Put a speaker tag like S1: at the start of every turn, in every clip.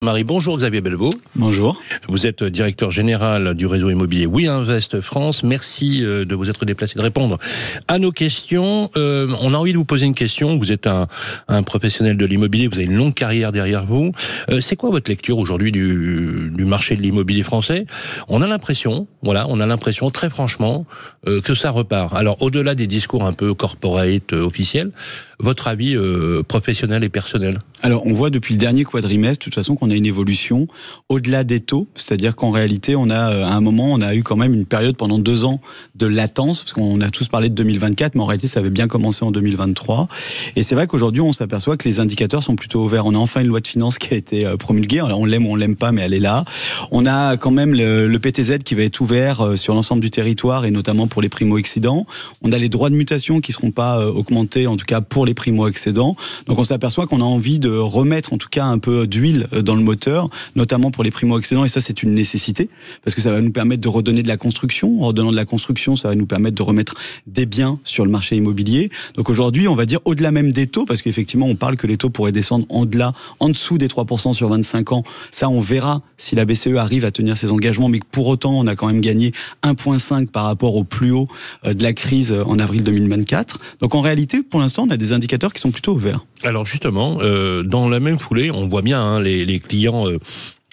S1: Marie, bonjour Xavier Belvaux.
S2: Bonjour.
S1: Vous êtes directeur général du réseau immobilier WeInvest France. Merci de vous être déplacé, de répondre à nos questions. On a envie de vous poser une question. Vous êtes un professionnel de l'immobilier, vous avez une longue carrière derrière vous. C'est quoi votre lecture aujourd'hui du marché de l'immobilier français ? On a l'impression très franchement, que ça repart. Alors au-delà des discours un peu corporate, officiels, votre avis professionnel et personnel ?
S2: Alors, on voit depuis le dernier quadrimestre, de toute façon, qu'on a une évolution au-delà des taux. C'est-à-dire qu'en réalité, à un moment, on a eu quand même une période pendant 2 ans de latence, parce qu'on a tous parlé de 2024, mais en réalité, ça avait bien commencé en 2023. Et c'est vrai qu'aujourd'hui, on s'aperçoit que les indicateurs sont plutôt ouverts. On a enfin une loi de finances qui a été promulguée. Alors, on l'aime ou on l'aime pas, mais elle est là. On a quand même le PTZ qui va être ouvert sur l'ensemble du territoire, et notamment pour les primo-excédents. On a les droits de mutation qui seront pas augmentés, en tout cas pour les primo-excédents. Donc, on s'aperçoit qu'on a envie de remettre en tout cas un peu d'huile dans le moteur, notamment pour les primo-accédants, et ça c'est une nécessité, parce que ça va nous permettre de redonner de la construction. En redonnant de la construction, ça va nous permettre de remettre des biens sur le marché immobilier. Donc aujourd'hui, on va dire au-delà même des taux, parce qu'effectivement on parle que les taux pourraient descendre en dessous des 3% sur 25 ans. Ça on verra si la BCE arrive à tenir ses engagements, mais que pour autant on a quand même gagné 1,5 par rapport au plus haut de la crise en avril 2024. Donc en réalité, pour l'instant, on a des indicateurs qui sont plutôt ouverts.
S1: Alors justement, dans la même foulée, on voit bien les clients,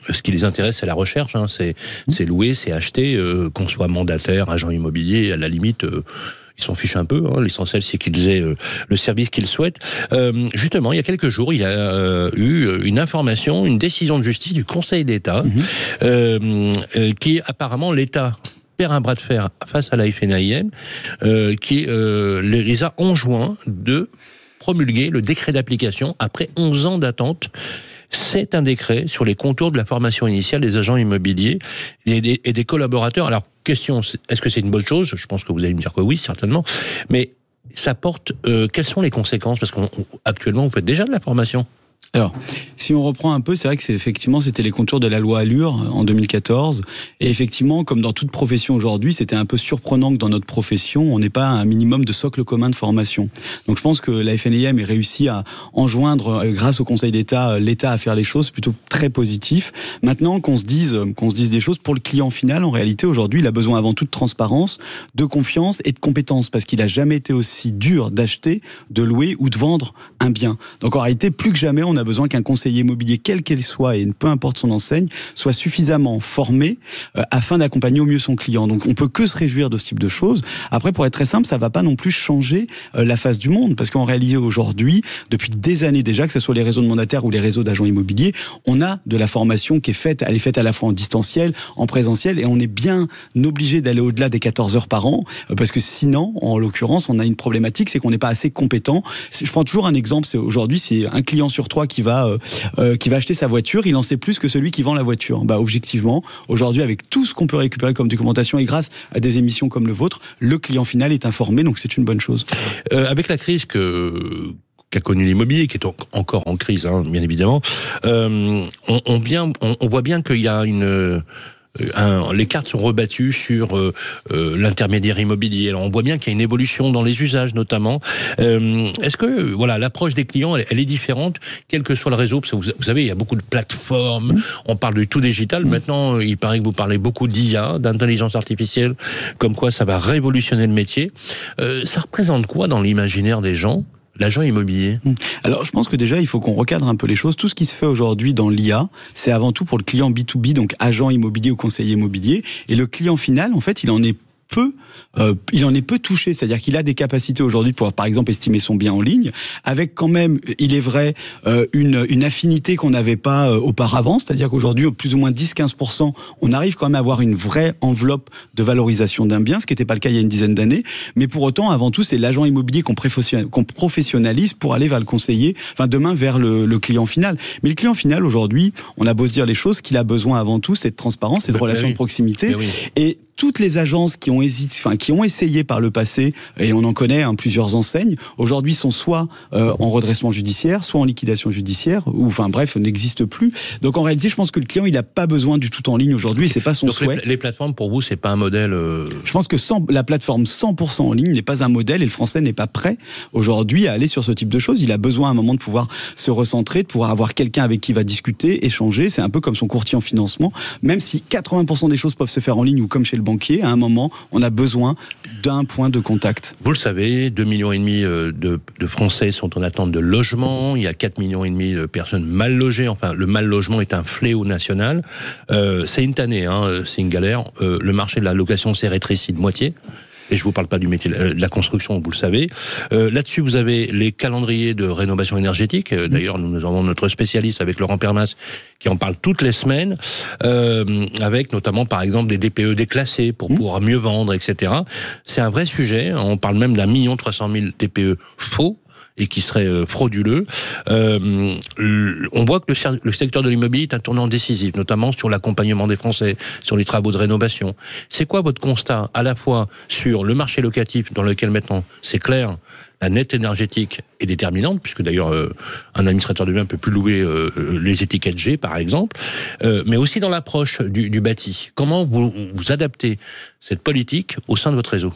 S1: ce qui les intéresse, c'est la recherche, c'est louer, c'est acheter, qu'on soit mandataire, agent immobilier, à la limite, ils s'en fichent un peu. L'essentiel, c'est qu'ils aient le service qu'ils souhaitent. Justement, il y a quelques jours, il y a eu une information, une décision de justice du Conseil d'État, qui apparemment l'État perd un bras de fer face à la FNAIM, qui les a enjoints de promulguer le décret d'application après 11 ans d'attente. C'est un décret sur les contours de la formation initiale des agents immobiliers et des collaborateurs. Alors, question, est-ce que c'est une bonne chose ? Je pense que vous allez me dire que oui, certainement. Mais ça porte... quelles sont les conséquences ? Parce qu'actuellement, vous faites déjà de la formation.
S2: Alors, si on reprend un peu, c'est vrai que c'était les contours de la loi Allure en 2014. Et effectivement, comme dans toute profession aujourd'hui, c'était un peu surprenant que dans notre profession, on n'ait pas un minimum de socle commun de formation. Donc je pense que la FNAIM ait réussi à enjoindre, grâce au Conseil d'État, l'État à faire les choses, plutôt très positif. Maintenant, qu'on se dise des choses, pour le client final, en réalité, aujourd'hui, il a besoin avant tout de transparence, de confiance et de compétence, parce qu'il n'a jamais été aussi dur d'acheter, de louer ou de vendre un bien. Donc en réalité, plus que jamais, on a besoin qu'un conseiller immobilier, quel qu'il soit, et peu importe son enseigne, soit suffisamment formé afin d'accompagner au mieux son client. Donc on peut que se réjouir de ce type de choses. Après, pour être très simple, ça va pas non plus changer la face du monde, parce qu'en réalité aujourd'hui, depuis des années déjà, que ce soit les réseaux de mandataires ou les réseaux d'agents immobiliers, on a de la formation qui est faite, elle est faite à la fois en distanciel, en présentiel, et on est bien obligé d'aller au-delà des 14 heures par an, parce que sinon, en l'occurrence, on a une problématique, c'est qu'on n'est pas assez compétent. Je prends toujours un exemple, aujourd'hui, c'est un client sur 3 qui va acheter sa voiture, il en sait plus que celui qui vend la voiture. Objectivement, aujourd'hui, avec tout ce qu'on peut récupérer comme documentation et grâce à des émissions comme le vôtre, le client final est informé, donc c'est une bonne chose.
S1: Avec la crise qu'a connu l'immobilier, qui est encore en crise, bien évidemment, on voit bien qu'il y a les cartes sont rebattues sur l'intermédiaire immobilier. Alors on voit bien qu'il y a une évolution dans les usages notamment. Est-ce que l'approche des clients elle est différente quel que soit le réseau, parce que vous savez il y a beaucoup de plateformes, on parle de tout digital. Maintenant il paraît que vous parlez beaucoup d'IA, d'intelligence artificielle, comme quoi ça va révolutionner le métier. Ça représente quoi dans l'imaginaire des gens, l'agent immobilier?
S2: Alors, je pense que déjà, il faut qu'on recadre un peu les choses. Tout ce qui se fait aujourd'hui dans l'IA, c'est avant tout pour le client B2B, donc agent immobilier ou conseiller immobilier. Et le client final, en fait, il en est peu touché, c'est-à-dire qu'il a des capacités aujourd'hui de pouvoir, par exemple, estimer son bien en ligne, avec quand même, il est vrai, une affinité qu'on n'avait pas auparavant, c'est-à-dire qu'aujourd'hui, plus ou moins 10-15%, on arrive quand même à avoir une vraie enveloppe de valorisation d'un bien, ce qui n'était pas le cas il y a une dizaine d'années, mais pour autant, avant tout, c'est l'agent immobilier qu'on professionnalise pour aller vers le conseiller, demain vers le client final. Mais le client final, aujourd'hui, on a beau se dire les choses, qu'il a besoin avant tout, c'est de transparence, c'est de relations de proximité, et toutes les agences qui ont essayé par le passé, et on en connaît plusieurs enseignes, aujourd'hui sont soit en redressement judiciaire, soit en liquidation judiciaire, ou enfin bref, n'existent plus. Donc en réalité, je pense que le client, il n'a pas besoin du tout en ligne aujourd'hui, et c'est pas son souhait.
S1: Les plateformes, pour vous, c'est pas un modèle...
S2: Je pense que la plateforme 100% en ligne n'est pas un modèle, et le français n'est pas prêt aujourd'hui à aller sur ce type de choses. Il a besoin à un moment de pouvoir se recentrer, de pouvoir avoir quelqu'un avec qui il va discuter, échanger. C'est un peu comme son courtier en financement. Même si 80% des choses peuvent se faire en ligne ou comme chez le banquier, à un moment, on a besoin d'un point de contact.
S1: Vous le savez, 2,5 millions de Français sont en attente de logement. Il y a 4,5 millions de personnes mal logées. Enfin, le mal logement est un fléau national. C'est une tannée, c'est une galère. Le marché de la location s'est rétréci de moitié. Et je vous parle pas du métier de la construction, vous le savez. Là-dessus, vous avez les calendriers de rénovation énergétique. D'ailleurs, nous avons notre spécialiste avec Laurent Permas qui en parle toutes les semaines, avec notamment, par exemple, des DPE déclassés pour pouvoir mieux vendre, etc. C'est un vrai sujet. On parle même d'1 300 000 DPE faux et qui serait frauduleux. On voit que le secteur de l'immobilier est un tournant décisif, notamment sur l'accompagnement des Français, sur les travaux de rénovation. C'est quoi votre constat, à la fois sur le marché locatif, dans lequel maintenant, c'est clair, la nette énergétique est déterminante, puisque d'ailleurs un administrateur de biens ne peut plus louer les étiquettes G, par exemple, mais aussi dans l'approche du bâti. Comment vous adaptez cette politique au sein de votre réseau ?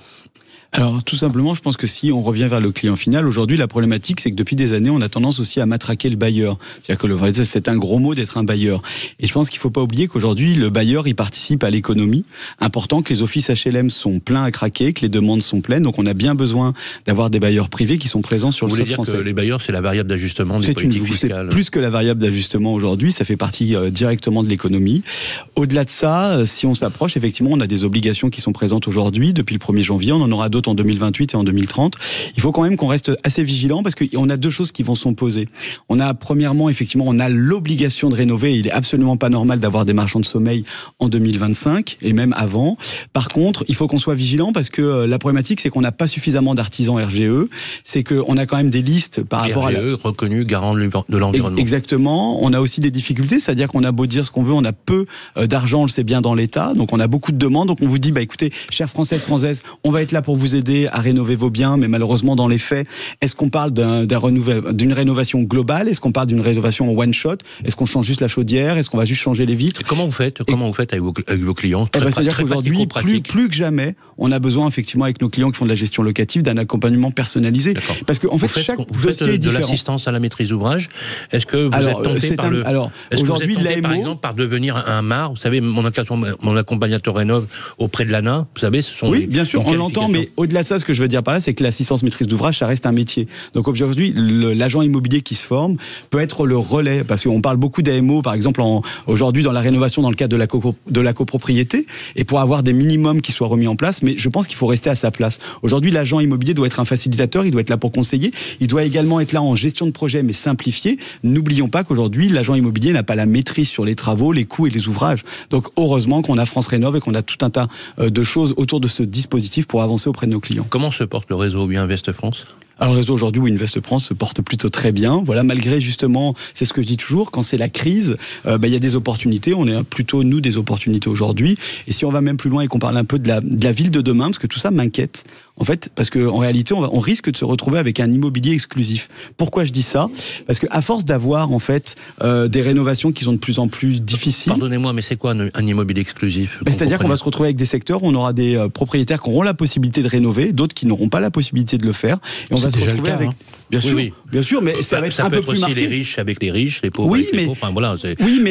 S2: Alors, tout simplement, je pense que si on revient vers le client final, aujourd'hui, la problématique, c'est que depuis des années, on a tendance aussi à matraquer le bailleur. C'est-à-dire que c'est un gros mot d'être un bailleur. Et je pense qu'il ne faut pas oublier qu'aujourd'hui, le bailleur, il participe à l'économie. Important que les offices HLM sont pleins à craquer, que les demandes sont pleines. Donc, on a bien besoin d'avoir des bailleurs privés qui sont présents sur le sol français.
S1: Vous voulez dire que les bailleurs, c'est la variable d'ajustement des politiques fiscales ?
S2: C'est plus que la variable d'ajustement aujourd'hui. Ça fait partie directement de l'économie. Au-delà de ça, si on s'approche, effectivement, on a des obligations qui sont présentes aujourd'hui. Depuis le 1er janvier, on en aura d'autres en 2028 et en 2030. Il faut quand même qu'on reste assez vigilant parce qu'on a deux choses qui vont s'opposer. On a premièrement, effectivement, on a l'obligation de rénover. Il est absolument pas normal d'avoir des marchands de sommeil en 2025 et même avant. Par contre, il faut qu'on soit vigilant parce que la problématique, c'est qu'on n'a pas suffisamment d'artisans RGE. C'est qu'on a quand même des listes par rapport à
S1: RGE reconnu garant de l'environnement.
S2: Exactement. On a aussi des difficultés, c'est-à-dire qu'on a beau dire ce qu'on veut, on a peu d'argent, on le sait bien, dans l'État. Donc on a beaucoup de demandes. Donc on vous dit, écoutez, chers Françaises, on va être là pour vous aider à rénover vos biens, mais malheureusement dans les faits, est-ce qu'on parle d'une rénovation globale? Est-ce qu'on parle d'une rénovation en one shot? Est-ce qu'on change juste la chaudière? Est-ce qu'on va juste changer les vitres?
S1: Et comment vous faites avec vos clients?
S2: C'est-à-dire qu'aujourd'hui, plus que jamais, on a besoin effectivement avec nos clients qui font de la gestion locative d'un accompagnement personnalisé. Parce qu'en fait, chaque dossier est différent.
S1: De l'assistance à la maîtrise d'ouvrage. Est-ce que vous êtes tenté par le... Est-ce que vous êtes tenté, par exemple, par devenir un MAR? Vous savez, mon accompagnateur rénove auprès de l'ANA. Vous savez, ce sont
S2: oui, bien sûr, on l'entend, mais au-delà de ça, ce que je veux dire par là, c'est que l'assistance maîtrise d'ouvrage, ça reste un métier. Donc aujourd'hui, l'agent immobilier qui se forme peut être le relais, parce qu'on parle beaucoup d'AMO, par exemple, aujourd'hui dans la rénovation, dans le cadre de la copropriété, et pour avoir des minimums qui soient remis en place, mais je pense qu'il faut rester à sa place. Aujourd'hui, l'agent immobilier doit être un facilitateur, il doit être là pour conseiller, il doit également être là en gestion de projet, mais simplifié. N'oublions pas qu'aujourd'hui, l'agent immobilier n'a pas la maîtrise sur les travaux, les coûts et les ouvrages. Donc heureusement qu'on a France Rénov et qu'on a tout un tas de choses autour de ce dispositif pour avancer auprès de nos clients.
S1: Comment se porte le réseau WeInvest France ?
S2: Alors le réseau aujourd'hui WeInvest France se porte plutôt très bien. Voilà, malgré justement, c'est ce que je dis toujours, quand c'est la crise, il y a des opportunités. On est plutôt nous des opportunités aujourd'hui. Et si on va même plus loin et qu'on parle un peu de la ville de demain, parce que tout ça m'inquiète. En fait, parce qu'en réalité, on risque de se retrouver avec un immobilier exclusif. Pourquoi je dis ça? Parce qu'à force d'avoir en fait des rénovations qui sont de plus en plus difficiles.
S1: Pardonnez-moi, mais c'est quoi un immobilier exclusif?
S2: C'est-à-dire qu'on va se retrouver avec des secteurs où on aura des propriétaires qui auront la possibilité de rénover, d'autres qui n'auront pas la possibilité de le faire. Et on va se retrouver avec. Bien sûr, oui. Bien sûr, mais ça va être un peu plus marqué.
S1: Les riches avec les riches, les pauvres avec les pauvres. Enfin, voilà,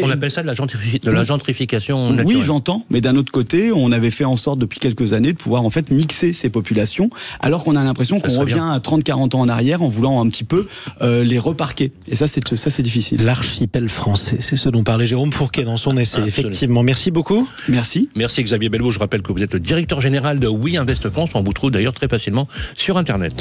S1: on appelle ça de la gentrification naturelle.
S2: Oui, j'entends. Mais d'un autre côté, on avait fait en sorte depuis quelques années de pouvoir en fait mixer ces populations, alors qu'on a l'impression qu'on revient à 30-40 ans en arrière en voulant un petit peu les reparquer. Et ça, c'est difficile.
S3: L'archipel français, c'est ce dont parlait Jérôme Fourquet dans son essai. Effectivement. Merci beaucoup.
S2: Merci.
S1: Merci Xavier Belvaux. Je rappelle que vous êtes le directeur général de WeInvest France. On vous trouve d'ailleurs très facilement sur Internet.